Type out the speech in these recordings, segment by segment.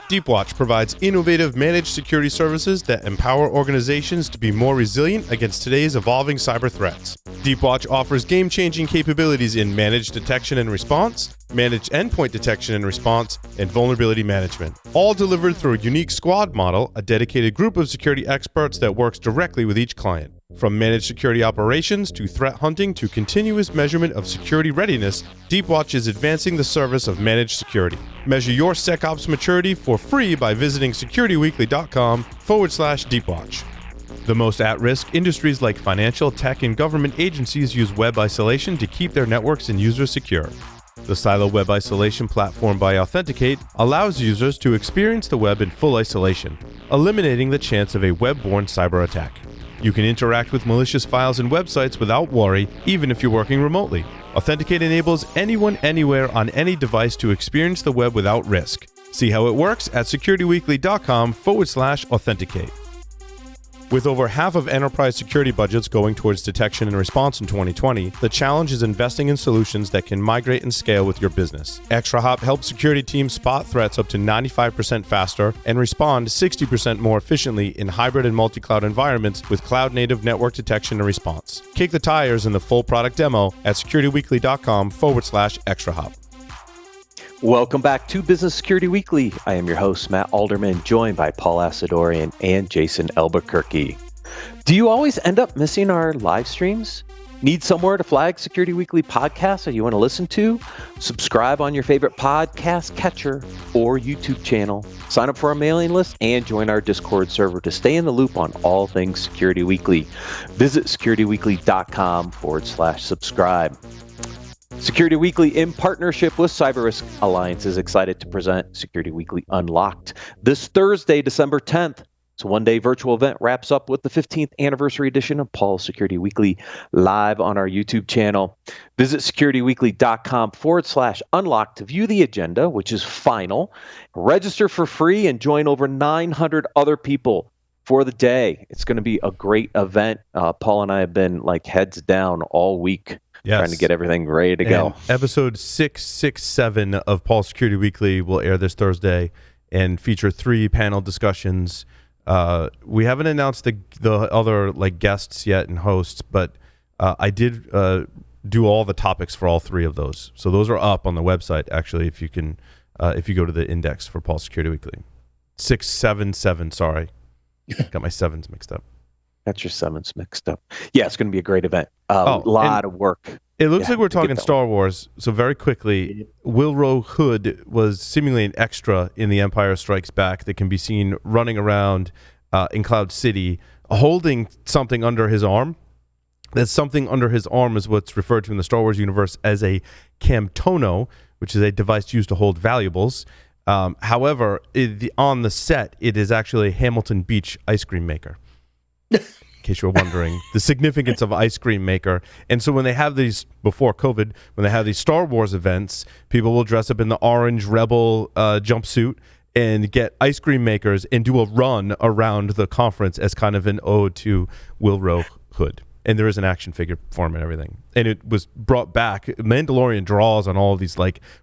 Deepwatch provides innovative managed security services that empower organizations to be more resilient against today's evolving cyber threats. Deepwatch offers game-changing capabilities in managed detection and response, managed endpoint detection and response, and vulnerability management, all delivered through a unique squad model, a dedicated group of security experts that works directly with each client. From managed security operations to threat hunting to continuous measurement of security readiness, Deepwatch is advancing the service of managed security. Measure your SecOps maturity for free by visiting securityweekly.com/Deepwatch. The most at-risk industries like financial, tech, and government agencies use web isolation to keep their networks and users secure. The Silo Web Isolation platform by Authenticate allows users to experience the web in full isolation, eliminating the chance of a web-borne cyber attack. You can interact with malicious files and websites without worry, even if you're working remotely. Authenticate enables anyone, anywhere, on any device to experience the web without risk. See how it works at securityweekly.com/authenticate. With over half of enterprise security budgets going towards detection and response in 2020, the challenge is investing in solutions that can migrate and scale with your business. ExtraHop helps security teams spot threats up to 95% faster and respond 60% more efficiently in hybrid and multi-cloud environments with cloud-native network detection and response. Kick the tires in the full product demo at securityweekly.com/ExtraHop. Welcome back to Business Security Weekly. I am your host, Matt Alderman, joined by Paul Asadorian and Jason Albuquerque. Do you always end up missing our live streams? Need somewhere to flag Security Weekly podcasts that you want to listen to? Subscribe on your favorite podcast catcher or YouTube channel. Sign up for our mailing list and join our Discord server to stay in the loop on all things Security Weekly. Visit securityweekly.com/subscribe. Security Weekly, in partnership with Cyber Risk Alliance, is excited to present Security Weekly Unlocked this Thursday, December 10th. It's a one-day virtual event, wraps up with the 15th anniversary edition of Paul's Security Weekly live on our YouTube channel. Visit securityweekly.com/unlocked to view the agenda, which is final. Register for free and join over 900 other people for the day. It's going to be a great event. Paul and I have been like heads down all week. Yes. Trying to get everything ready to go. Episode 667 of Paul's Security Weekly will air this Thursday and feature 3 panel discussions. We haven't announced the other guests yet and hosts, but I did do all the topics for all 3 of those. So those are up on the website, actually, if you can, if you go to the index for Paul's Security Weekly. 677, sorry. Got my 7s mixed up. Got your 7s mixed up. Yeah, it's going to be a great event. A lot of work. It looks like we're talking Star Wars. So very quickly, Wilro Hood was seemingly an extra in The Empire Strikes Back that can be seen running around in Cloud City, holding something under his arm. That something under his arm is what's referred to in the Star Wars universe as a Camtono, which is a device used to hold valuables. However, on the set, it is actually a Hamilton Beach ice cream maker. In case you're wondering the significance of ice cream maker. And so when they have these, before COVID, when they have these Star Wars events, people will dress up in the orange Rebel jumpsuit and get ice cream makers and do a run around the conference as kind of an ode to Wilro Hood. And there is an action figure for him and everything. And it was brought back. Mandalorian draws on all of these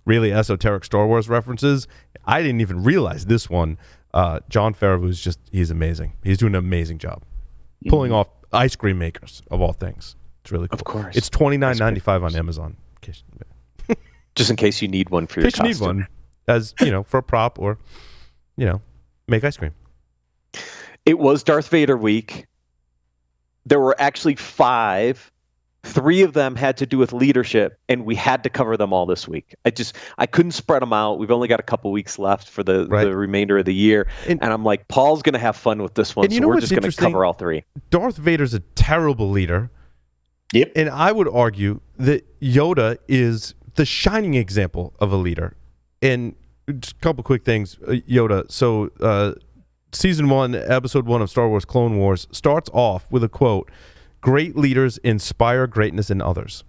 really esoteric Star Wars references. I didn't even realize this one. John Favreau he's amazing. He's doing an amazing job. Pulling off ice cream makers, of all things. It's really cool. Of course. It's $29.95 on Amazon. Just in case you need one for your costume. You need one as, for a prop or, make ice cream. It was Darth Vader week. There were actually 5. 3 of them had to do with leadership, and we had to cover them all this week. I couldn't spread them out. We've only got a couple weeks left for the remainder of the year, and I'm like, Paul's going to have fun with this one, so we're just going to cover all 3. Darth Vader's a terrible leader. Yep. And I would argue that Yoda is the shining example of a leader. And just a couple quick things. Yoda, so Season 1, Episode 1 of Star Wars Clone Wars starts off with a quote, "Great leaders inspire greatness in others."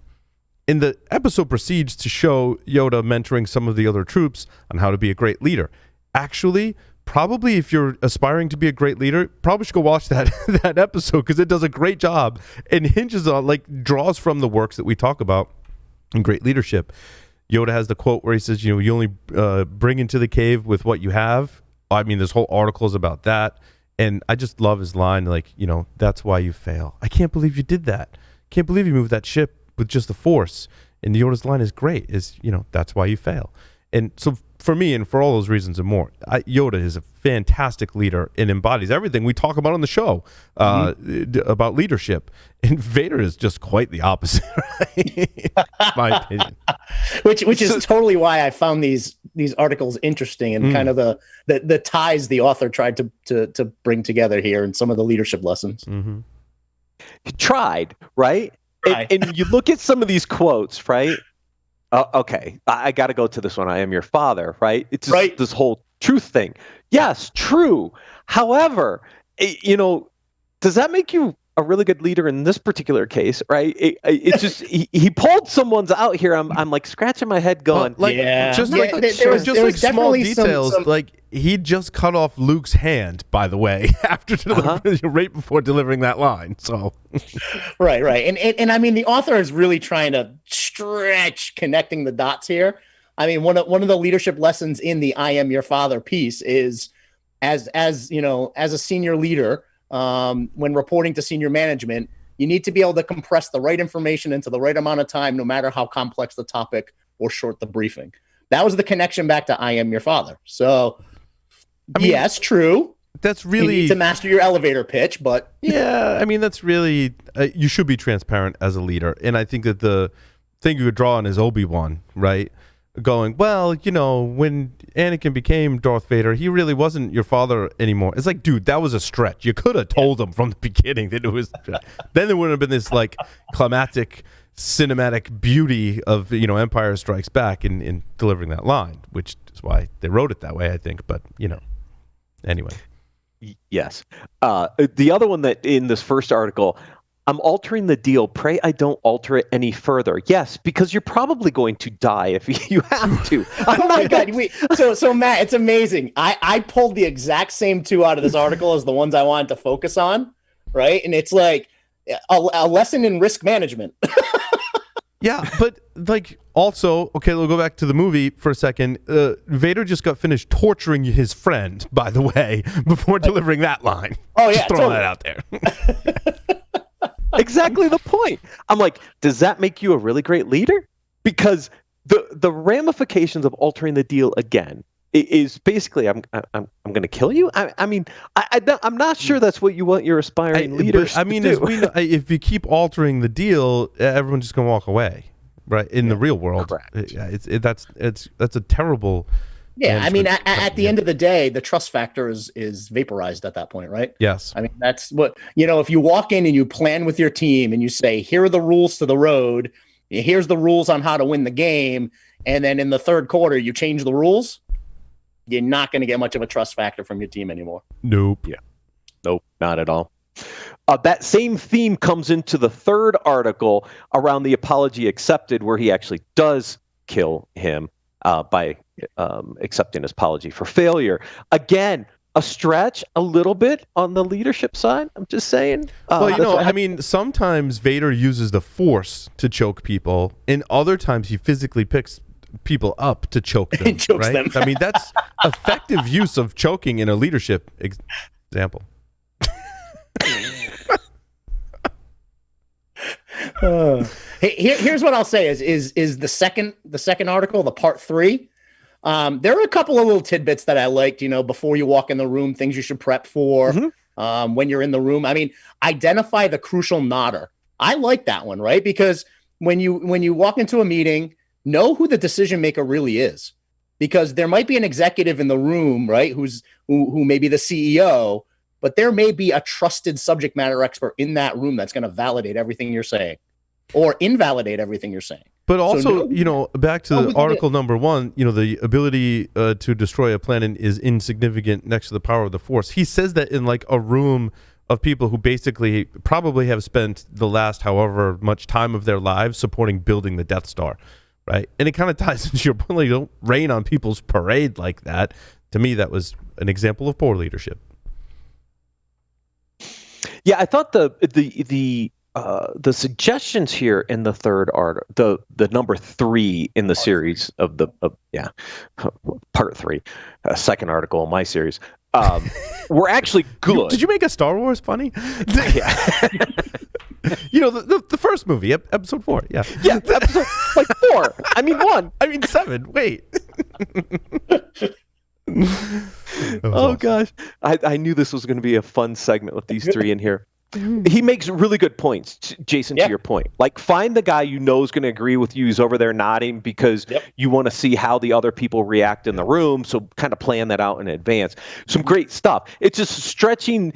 And the episode proceeds to show Yoda mentoring some of the other troops on how to be a great leader. Actually, probably if you're aspiring to be a great leader, probably should go watch that episode because it does a great job and hinges on, draws from the works that we talk about in great leadership. Yoda has the quote where he says, you only bring into the cave with what you have. I mean, this whole article is about that. And I just love his line, like, that's why you fail. I can't believe you did that. Can't believe you moved that ship with just the Force. And Yoda's line is great, is, that's why you fail. And so for me, and for all those reasons and more, Yoda is a fantastic leader and embodies everything we talk about on the show about leadership. And Vader is just quite the opposite, right? My opinion. Which is totally why I found these articles interesting and kind of the ties the author tried to bring together here and some of the leadership lessons. Mm-hmm. He tried, right? And you look at some of these quotes, right? Okay, I got to go to this one. I am your father, right? It's just this whole truth thing. Yes, true. However, does that make you a really good leader in this particular case, right? It's just he pulled someone's out here. I'm like scratching my head, going, there was small details. Like he just cut off Luke's hand, by the way, after right before delivering that line. So, right, and I mean the author is really trying to stretch connecting the dots here. I mean one of the leadership lessons in the "I am your father" piece is as a senior leader. When reporting to senior management, you need to be able to compress the right information into the right amount of time, no matter how complex the topic or short the briefing. That was the connection back to I am your father. So, yes, true. That's really... You need to master your elevator pitch, but... Yeah, I mean, that's really... you should be transparent as a leader. And I think that the thing you would draw on is Obi-Wan, right? Going, well, when Anakin became Darth Vader, he really wasn't your father anymore. It's like, dude, that was a stretch. You could have told him from the beginning that it was. Then there wouldn't have been this like climactic cinematic beauty of Empire Strikes Back in delivering that line, which is why they wrote it that way, I think. But anyway. Yes. The other one that in this first article. I'm altering the deal. Pray I don't alter it any further. Yes, because you're probably going to die if you have to. Oh my God. So Matt, it's amazing. I pulled the exact same two out of this article as the ones I wanted to focus on, right? And it's like a lesson in risk management. Yeah, but like also, okay, we'll go back to the movie for a second. Vader just got finished torturing his friend, by the way, before delivering that line. Oh yeah, just throwing that out there. Exactly the point. I'm like, does that make you a really great leader? Because the ramifications of altering the deal again is basically I'm going to kill you. I'm not sure that's what you want your aspiring leaders. I mean, to do. If you keep altering the deal, everyone's just going to walk away, right? In the real world, correct. That's a terrible. Yeah, I mean, at the end of the day, the trust factor is vaporized at that point, right? Yes. I mean, that's what, if you walk in and you plan with your team and you say, here are the rules to the road, here's the rules on how to win the game, and then in the third quarter, you change the rules, you're not going to get much of a trust factor from your team anymore. Nope. Yeah. Nope, not at all. That same theme comes into the third article around the apology accepted, where he actually does kill him by accepting his apology for failure. Again, a stretch a little bit on the leadership side. I'm just saying. Well, sometimes Vader uses the Force to choke people, and other times he physically picks people up to choke them. Chokes right? them. I mean, that's effective use of choking in a leadership example. Here's what I'll say is the second article, the part 3. There are a couple of little tidbits that I liked, before you walk in the room, things you should prep for when you're in the room. I mean, identify the crucial nodder. I like that one, right? Because when you walk into a meeting, know who the decision maker really is, because there might be an executive in the room, right? Who may be the CEO, but there may be a trusted subject matter expert in that room that's going to validate everything you're saying or invalidate everything you're saying. But also, back to the article number 1, the ability to destroy a planet is insignificant next to the power of the Force. He says that in like a room of people who basically probably have spent the last however much time of their lives supporting building the Death Star, right? And it kind of ties into your point, like, you don't rain on people's parade like that. To me, that was an example of poor leadership. Yeah, I thought the the suggestions here in the third art, the number 3 in the series of part 3, second article in my series, were actually good. Did you make a Star Wars funny? Yeah. The first movie, episode 4. Yeah. Yeah, episode 4. I mean 1. I mean 7. Wait. Awesome. Gosh. I knew this was going to be a fun segment with these 3 in here. He makes really good points, Jason, to your point. Like, find the guy you know is going to agree with you. He's over there nodding because you want to see how the other people react in the room. So kind of plan that out in advance. Some great stuff. It's just stretching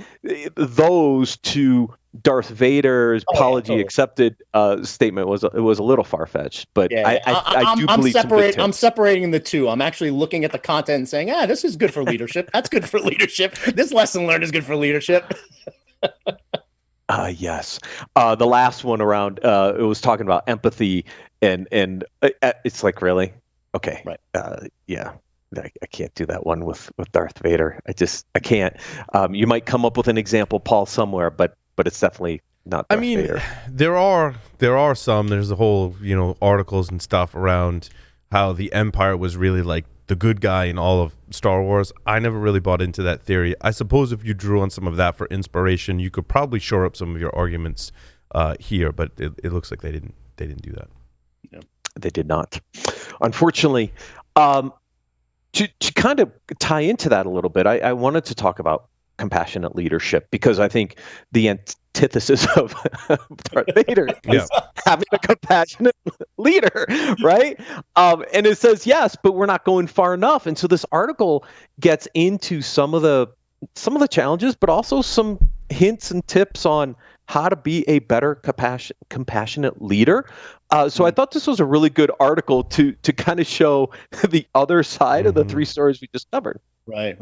those to Darth Vader's apology accepted statement was a little far-fetched. But I do believe I'm separating the two. I'm actually looking at the content and saying, this is good for leadership. That's good for leadership. This lesson learned is good for leadership. Yes. The last one around, it was talking about empathy, and it's like, really? Okay. Right. Yeah. I can't do that one with Darth Vader. I can't. You might come up with an example, Paul, somewhere, but it's definitely not Darth Vader. There are some. There's the whole, articles and stuff around how the Empire was really like the good guy in all of Star Wars. I never really bought into that theory. I suppose if you drew on some of that for inspiration, you could probably shore up some of your arguments here, but it looks like they didn't do that. Yeah. They did not, unfortunately. To kind of tie into that a little bit, I wanted to talk about compassionate leadership, because I think the antithesis of Darth Vader is having a compassionate leader, right? And it says yes, but we're not going far enough. And so this article gets into some of the challenges, but also some hints and tips on how to be a better compassionate leader. So I thought this was a really good article to kind of show the other side of the 3 stories we just covered. Right.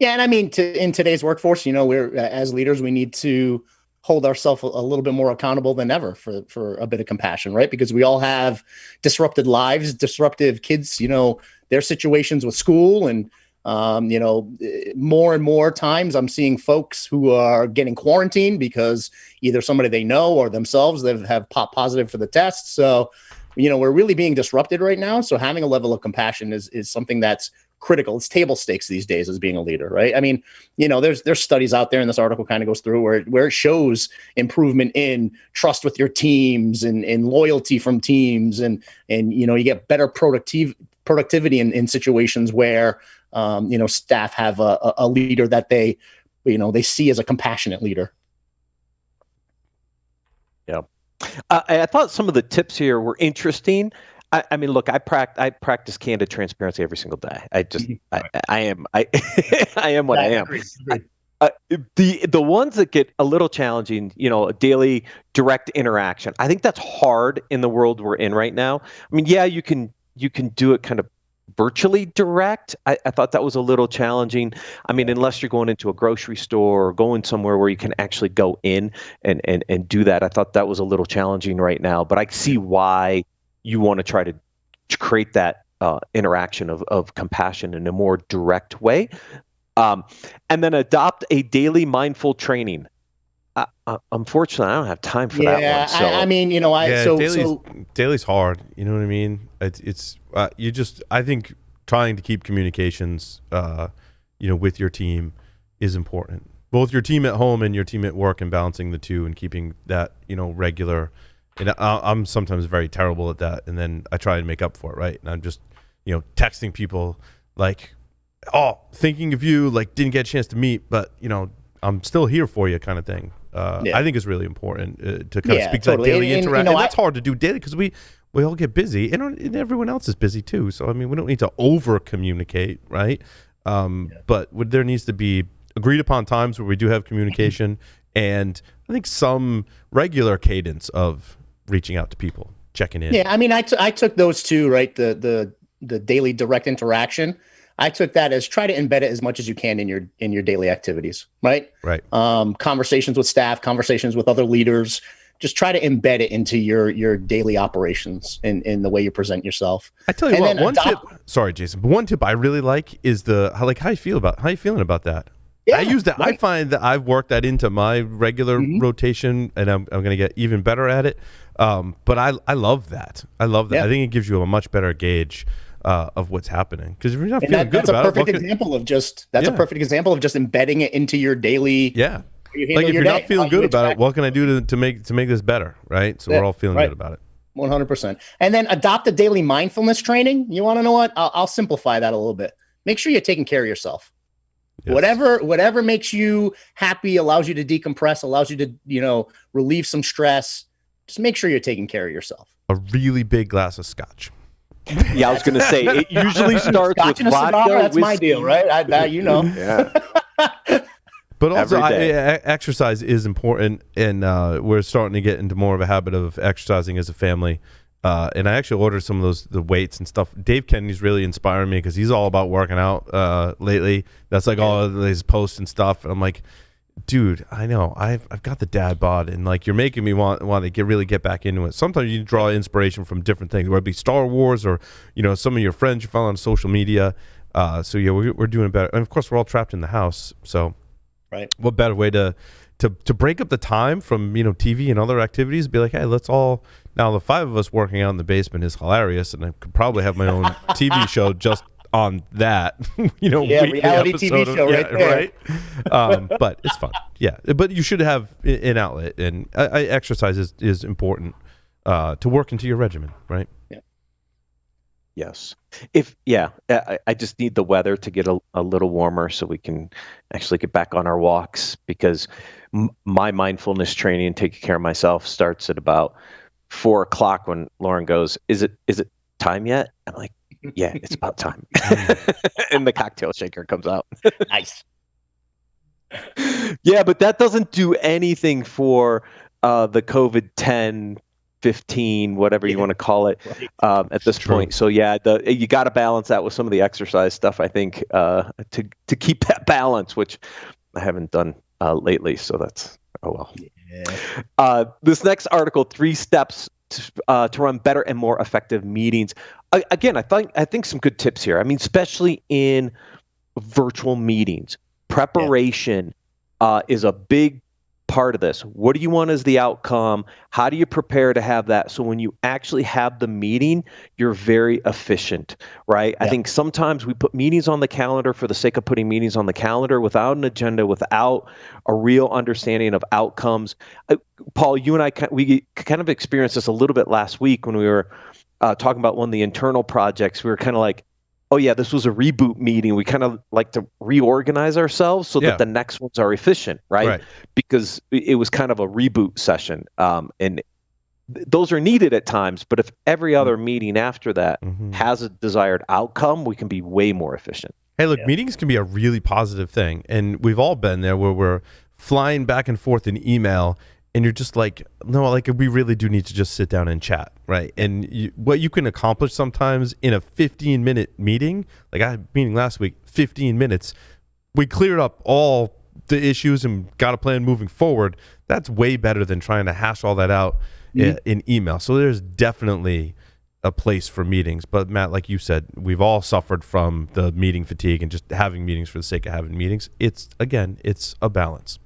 Yeah, and I mean, in today's workforce, we're as leaders, we need to hold ourselves a little bit more accountable than ever for a bit of compassion, right? Because we all have disrupted lives, disruptive kids, their situations with school, and more and more times I'm seeing folks who are getting quarantined because either somebody they know or themselves have popped positive for the test. So, we're really being disrupted right now. So having a level of compassion is something that's critical. It's table stakes these days as being a leader, right? I mean, there's studies out there, and this article kind of goes through where it shows improvement in trust with your teams and loyalty from teams, and you get better productivity in situations where staff have a leader that they see as a compassionate leader. Yeah. I thought some of the tips here were interesting. I mean, look, I practice candid transparency every single day. I am what I am. The ones that get a little challenging, a daily direct interaction. I think that's hard in the world we're in right now. I mean, yeah, you can do it kind of virtually direct. I thought that was a little challenging. I mean, unless you're going into a grocery store or going somewhere where you can actually go in and do that. I thought that was a little challenging right now, but I see why you want to try to create that interaction of compassion in a more direct way. And then adopt a daily mindful training. Unfortunately, I don't have time for that one. So. I mean, daily's hard. You know what I mean? I think trying to keep communications, with your team is important. Both your team at home and your team at work, and balancing the two and keeping that, regular. And I'm sometimes very terrible at that, and then I try and make up for it, right? And I'm just, texting people like, "Oh, thinking of you, like didn't get a chance to meet, but I'm still here for you," kind of thing. I think is really important to kind of speak to that daily interaction. And that's hard to do daily because we all get busy, and everyone else is busy too. So I mean, we don't need to over communicate, right? But there needs to be agreed upon times where we do have communication, and I think some regular cadence of reaching out to people, checking in. Yeah, I mean, I took those two, right? The daily direct interaction. I took that as try to embed it as much as you can in your daily activities, right? Right. Conversations with staff, conversations with other leaders. Just try to embed it into your daily operations in the way you present yourself. I tell you tip. Sorry, Jason, but one tip I really like is how you feeling about that? I use that. Right. I find that I've worked that into my regular rotation, and I'm going to get even better at it. But I love that. I love that. Yeah. I think it gives you a much better gauge of what's happening, because if you're not feeling good about it, that's a perfect example of just embedding it into your daily. Yeah. Like if you're not feeling good about it, what can I do to make this better? Right. So we're all feeling good about it. 100%. And then adopt a daily mindfulness training. You want to know what? I'll simplify that a little bit. Make sure you're taking care of yourself. Yes. Whatever makes you happy, allows you to decompress, allows you to, relieve some stress. Just make sure you're taking care of yourself. A really big glass of scotch. Yeah, I was going to say, it usually starts with vodka, cigar, that's whiskey. My deal, right? Yeah. But also, exercise is important, and we're starting to get into more of a habit of exercising as a family. And I actually ordered some of the weights and stuff. Dave Kennedy's really inspiring me, because he's all about working out lately. That's like all of his posts and stuff. And I'm like, dude, I know I've got the dad bod, and like you're making me want to really get back into it. Sometimes you draw inspiration from different things, whether it be Star Wars or some of your friends you follow on social media. So yeah, we're doing better, and of course we're all trapped in the house. So, right, what better way to break up the time from TV and other activities? Be like, hey, let's all. Now the 5 of us working out in the basement is hilarious, and I could probably have my own TV show just on that. Reality TV show right there. Right? But it's fun. Yeah, but you should have an outlet, and exercise is important to work into your regimen, right? Yeah. Yes. I just need the weather to get a little warmer so we can actually get back on our walks, because my mindfulness training and taking care of myself starts at about 4:00 when Lauren goes, is it time yet? I'm like, yeah, it's about time. And the cocktail shaker comes out. Nice. Yeah, but that doesn't do anything for the COVID-10, 15, whatever you want to call it, at this point. So yeah, you got to balance that with some of the exercise stuff, I think, to keep that balance, which I haven't done lately. So that's, oh well. Yeah. This next article, 3 steps to run better and more effective meetings. Again, I think some good tips here. I mean, especially in virtual meetings, preparation is a big part of this. What do you want as the outcome? How do you prepare to have that? So when you actually have the meeting, you're very efficient, right? Yeah. I think sometimes we put meetings on the calendar for the sake of putting meetings on the calendar without an agenda, without a real understanding of outcomes. Paul, you and I, we kind of experienced this a little bit last week when we were talking about one of the internal projects. We were kind of like, oh yeah, this was a reboot meeting. We kind of like to reorganize ourselves so that the next ones are efficient, right? Because it was kind of a reboot session. And those are needed at times, but if every other meeting after that has a desired outcome, we can be way more efficient. Hey, look, meetings can be a really positive thing. And we've all been there where we're flying back and forth in email, and you're just like, no, like we really do need to just sit down and chat, right? And what you can accomplish sometimes in a 15-minute meeting, like I had a meeting last week, 15 minutes, we cleared up all the issues and got a plan moving forward. That's way better than trying to hash all that out in email. So there's definitely a place for meetings. But Matt, like you said, we've all suffered from the meeting fatigue and just having meetings for the sake of having meetings. It's a balance.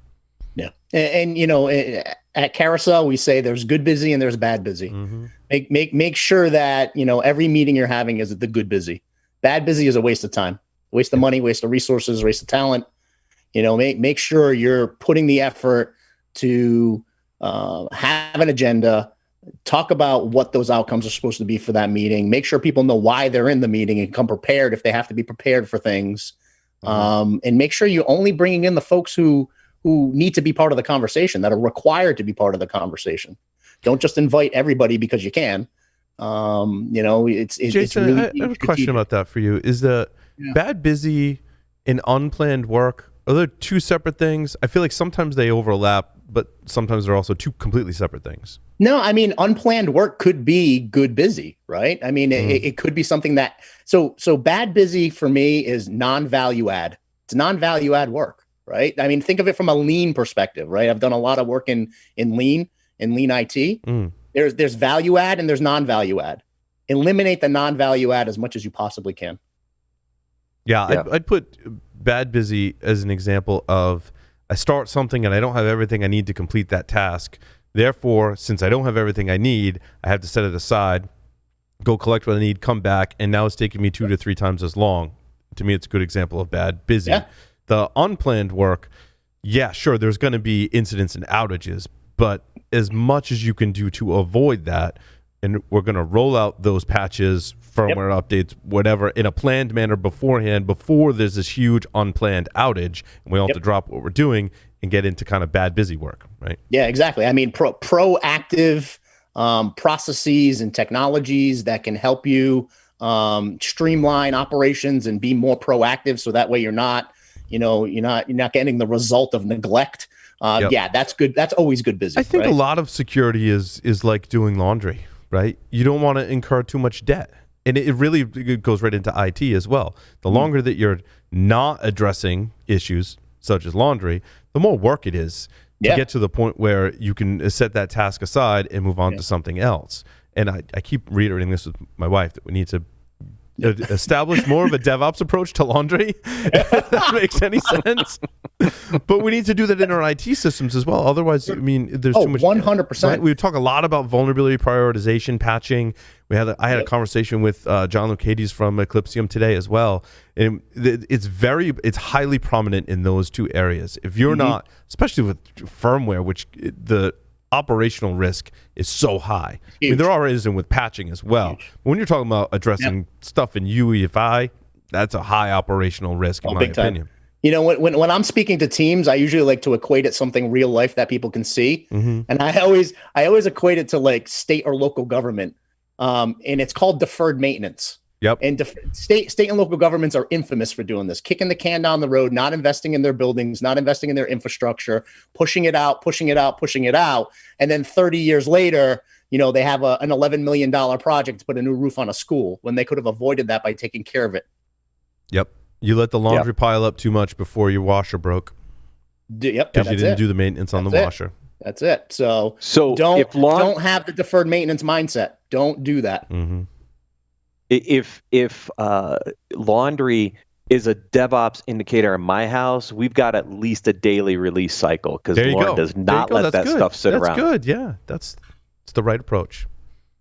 Yeah. And at Carousel, we say there's good busy and there's bad busy. Make sure that, every meeting you're having is the good busy. Bad busy is a waste of time, waste of money, waste of resources, waste of talent. Make sure you're putting the effort to have an agenda, talk about what those outcomes are supposed to be for that meeting. Make sure people know why they're in the meeting and come prepared if they have to be prepared for things. And make sure you're only bringing in the folks who need to be part of the conversation, that are required to be part of the conversation. Don't just invite everybody because you can. It's Jason, it's really I have a question about that for you. Is the bad busy and unplanned work, are there two separate things? I feel like sometimes they overlap, but sometimes they're also two completely separate things. No, I mean, unplanned work could be good busy, right? I mean, it could be something that, so bad busy for me is non-value add. It's non-value add work, right? I mean, think of it from a lean perspective, right? I've done a lot of work in lean IT. There's value add and there's non-value add. Eliminate the non-value add as much as you possibly can. Yeah, I'd put bad busy as an example of I start something and I don't have everything I need to complete that task. Therefore, since I don't have everything I need, I have to set it aside, go collect what I need, come back, and now it's taking me 2 to 3 times as long. To me, it's a good example of bad busy. Yeah. The unplanned work, yeah, sure, there's going to be incidents and outages, but as much as you can do to avoid that, and we're going to roll out those patches, firmware updates, whatever, in a planned manner beforehand, before there's this huge unplanned outage, and we all have to drop what we're doing and get into kind of bad busy work, right? Yeah, exactly. I mean, proactive processes and technologies that can help you streamline operations and be more proactive, so that way you're not getting the result of neglect. Yeah, that's good. That's always good busy. I think right? a lot of security is like doing laundry, right? You don't want to incur too much debt. And it really goes right into IT as well. The longer that you're not addressing issues such as laundry, the more work it is to get to the point where you can set that task aside and move on to something else. And I keep reiterating this with my wife, that we need to establish more of a DevOps approach to laundry, if that makes any sense. But we need to do that in our IT systems as well. Otherwise, I mean, there's too much. 100%. Right? We talk a lot about vulnerability prioritization, patching. I had a conversation with John Lucades from Eclipsium today as well. And it's highly prominent in those two areas. If you're not, especially with firmware, which the operational risk is so high. I mean, there already is with patching as well. But when you're talking about addressing stuff in UEFI, that's a high operational risk in my opinion. You know, when I'm speaking to teams, I usually like to equate it something real life that people can see, and I always equate it to like state or local government, and it's called deferred maintenance. Yep. And state and local governments are infamous for doing this, kicking the can down the road, not investing in their buildings, not investing in their infrastructure, pushing it out. And then 30 years later, they have an $11 million project to put a new roof on a school when they could have avoided that by taking care of it. Yep. You let the laundry pile up too much before your washer broke. Yep. Because you didn't do the maintenance on the washer. That's it. So don't have the deferred maintenance mindset. Don't do that. Mm-hmm. If laundry is a DevOps indicator in my house, we've got at least a daily release cycle, because Lauren does not let that stuff sit around. That's good. Yeah, it's the right approach.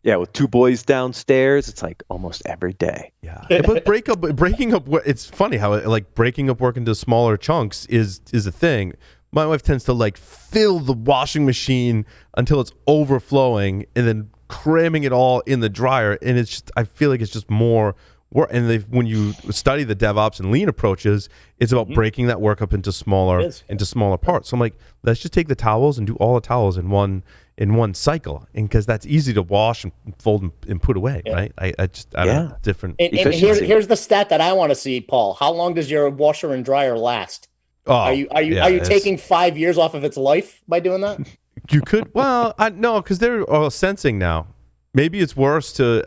Yeah, with 2 boys downstairs, it's like almost every day. Yeah, but breaking up. It's funny how breaking up work into smaller chunks is a thing. My wife tends to fill the washing machine until it's overflowing, and then cramming it all in the dryer, and I feel like it's just more work. And when you study the DevOps and lean approaches, it's about breaking that work up into smaller parts. So I'm like, let's just take the towels and do all the towels in one cycle, and because that's easy to wash and fold and put away, right? I don't know, different. And here's the stat that I want to see, Paul. How long does your washer and dryer last? Are you taking 5 years off of its life by doing that? You could, no, because they're all sensing now. Maybe it's worse to,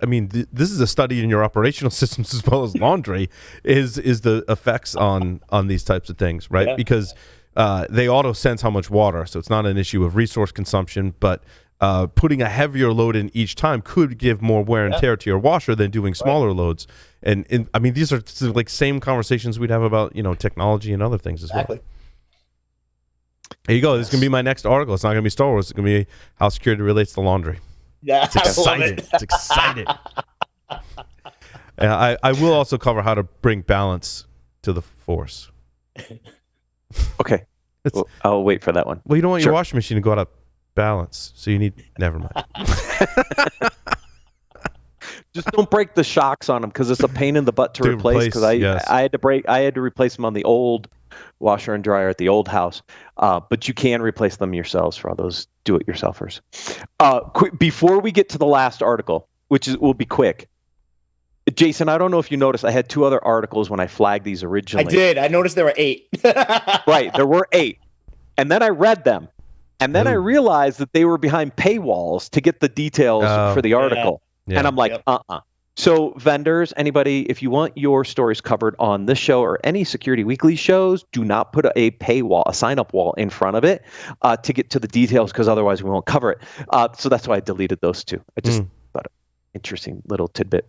this is a study in your operational systems as well as laundry, is the effects on these types of things, right? Yeah. Because they auto sense how much water, so it's not an issue of resource consumption, but putting a heavier load in each time could give more wear and tear to your washer than doing smaller loads. And these are same conversations we'd have about, technology and other things as well. There you go. This is going to be my next article. It's not going to be Star Wars. It's going to be how security relates to laundry. Yeah, it's exciting. It's exciting. I will also cover how to bring balance to the Force. Okay. I'll wait for that one. Well, you don't want your washing machine to go out of balance, so you need... Never mind. Just don't break the shocks on them, because it's a pain in the butt to replace. Because I had to replace them on the old washer and dryer at the old house, but you can replace them yourselves for all those do-it-yourselfers. Before we get to the last article, which will be quick, Jason, I don't know if you noticed, I had 2 other articles when I flagged these originally. I did. I noticed there were 8. Right, there were 8, and then I read them, and then I realized that they were behind paywalls to get the details for the article, and I'm like, So vendors, anybody, if you want your stories covered on this show or any Security Weekly shows, do not put a paywall, a sign-up wall in front of it to get to the details, because otherwise we won't cover it. So that's why I deleted those 2. I just thought an interesting little tidbit.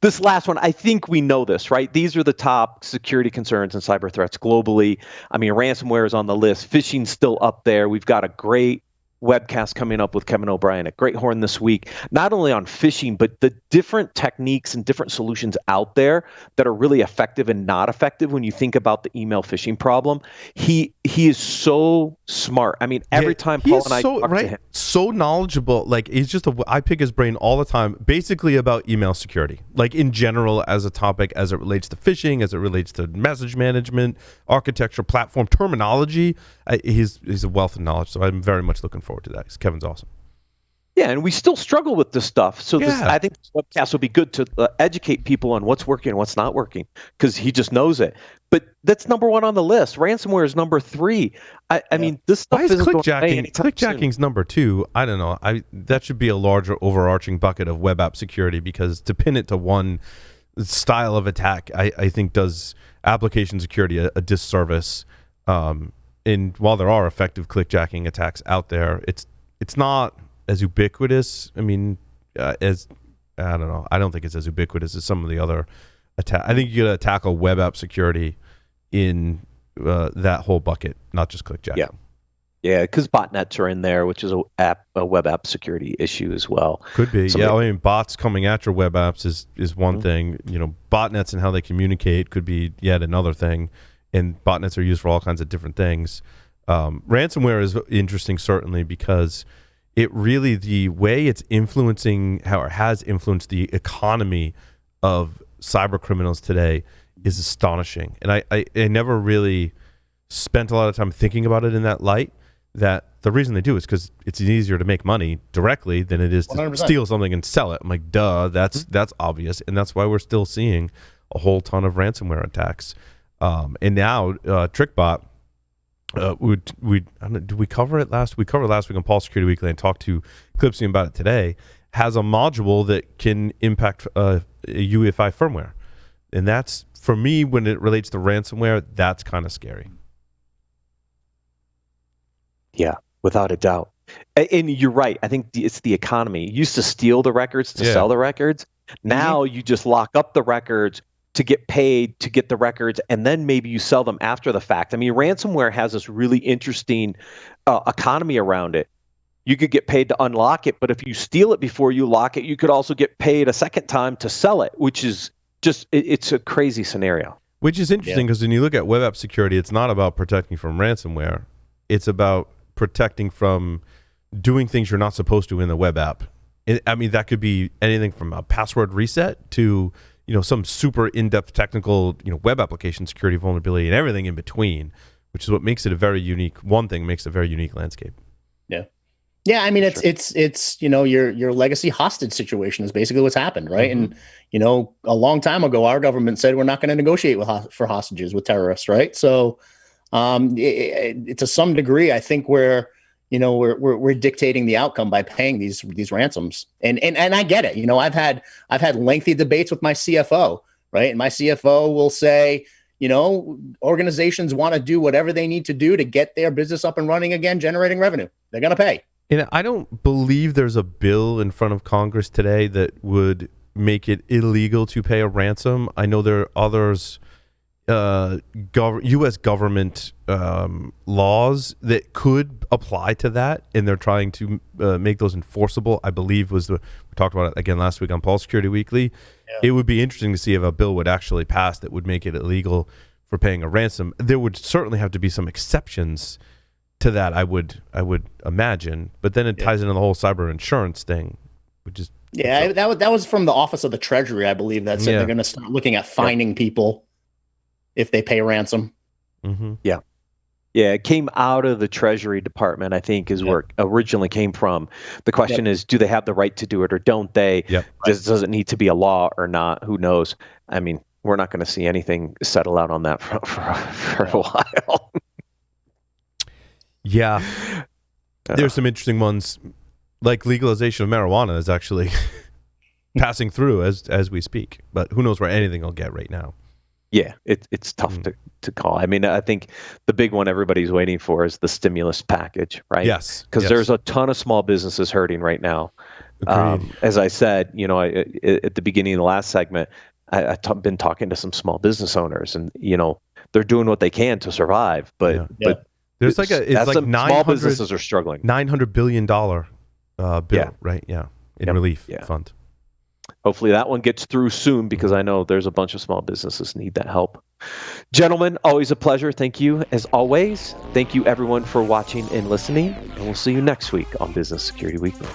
This last one, I think we know this, right? These are the top security concerns and cyber threats globally. I mean, ransomware is on the list. Phishing's still up there. We've got a great webcast coming up with Kevin O'Brien at Great Horn this week, not only on phishing, but the different techniques and different solutions out there that are really effective and not effective when you think about the email phishing problem. He is so smart. I mean, every time Paul and I talk to him, so knowledgeable. Like, he's just I pick his brain all the time, basically about email security, like in general as a topic, as it relates to phishing, as it relates to message management, architecture, platform terminology. He's a wealth of knowledge, so I'm very much looking forward to that, because Kevin's awesome. Yeah, and we still struggle with this stuff. So I think this webcast will be good to educate people on what's working and what's not working, because he just knows it. But that's number one on the list. Ransomware is number 3. I mean, this stuff isn't clickjacking. Clickjacking's number 2. I don't know. That should be a larger overarching bucket of web app security, because to pin it to one style of attack, I think does application security a disservice. And while there are effective clickjacking attacks out there, it's not as ubiquitous. I mean, I don't know. I don't think it's as ubiquitous as some of the other attacks. I think you got to tackle web app security in that whole bucket, not just clickjacking. Yeah, because botnets are in there, which is a web app security issue as well. Could be. I mean, bots coming at your web apps is one thing. You know, botnets and how they communicate could be yet another thing. And botnets are used for all kinds of different things. Ransomware is interesting, certainly, because it really, the way it's influencing, how it has influenced the economy of cyber criminals today is astonishing. And I never really spent a lot of time thinking about it in that light, that the reason they do is because it's easier to make money directly than it is to 100%. Steal something and sell it. I'm like, duh, that's obvious. And that's why we're still seeing a whole ton of ransomware attacks. And now TrickBot, did we cover it last? We covered it last week on Paul Security Weekly and talked to Clipsy about it today. Has a module that can impact UEFI firmware, and that's, for me, when it relates to ransomware, that's kind of scary. Yeah, without a doubt. And you're right. I think it's the economy. You used to steal the records to sell the records. Now you just lock up the records to get paid to get the records, and then maybe you sell them after the fact. I mean, ransomware has this really interesting economy around it. You could get paid to unlock it, but if you steal it before you lock it, you could also get paid a second time to sell it, which is just, it's a crazy scenario. Which is interesting, because when you look at web app security, it's not about protecting from ransomware. It's about protecting from doing things you're not supposed to in the web app. I mean, that could be anything from a password reset to some super in-depth technical, web application security vulnerability and everything in between, which is what makes it a very unique, makes it a very unique landscape. Yeah. I mean, it's your legacy hostage situation is basically what's happened, right? Mm-hmm. And, a long time ago, our government said we're not going to negotiate for hostages with terrorists, right? So to some degree, I think we're dictating the outcome by paying these ransoms. And I get it. I've had lengthy debates with my CFO, right? And my CFO will say, organizations want to do whatever they need to do to get their business up and running again, generating revenue. They're going to pay. And I don't believe there's a bill in front of Congress today that would make it illegal to pay a ransom. I know there are others, U.S. government laws that could apply to that, and they're trying to make those enforceable. I believe we talked about it again last week on Paul Security Weekly. Yeah. It would be interesting to see if a bill would actually pass that would make it illegal for paying a ransom. There would certainly have to be some exceptions to that, I would imagine, but then it ties into the whole cyber insurance thing, which is that was from the Office of the Treasury, I believe, that said they're going to start looking at fining people if they pay ransom. Mm-hmm. Yeah, it came out of the Treasury Department, I think, is where it originally came from. The question is, do they have the right to do it or don't they? Does it need to be a law or not? Who knows? I mean, we're not going to see anything settle out on that for a while. Yeah, there's some interesting ones, like legalization of marijuana is actually passing through as we speak, but who knows where anything will get right now. Yeah, it's tough to call. I mean, I think the big one everybody's waiting for is the stimulus package, right? Yes. Because there's a ton of small businesses hurting right now. As I said, at the beginning of the last segment, I've been talking to some small business owners, and they're doing what they can to survive, but there's like small businesses are struggling. $900 billion bill, right? Yeah, in relief fund. Hopefully that one gets through soon, because I know there's a bunch of small businesses need that help. Gentlemen, always a pleasure. Thank you as always. Thank you everyone for watching and listening, and we'll see you next week on Business Security Weekly.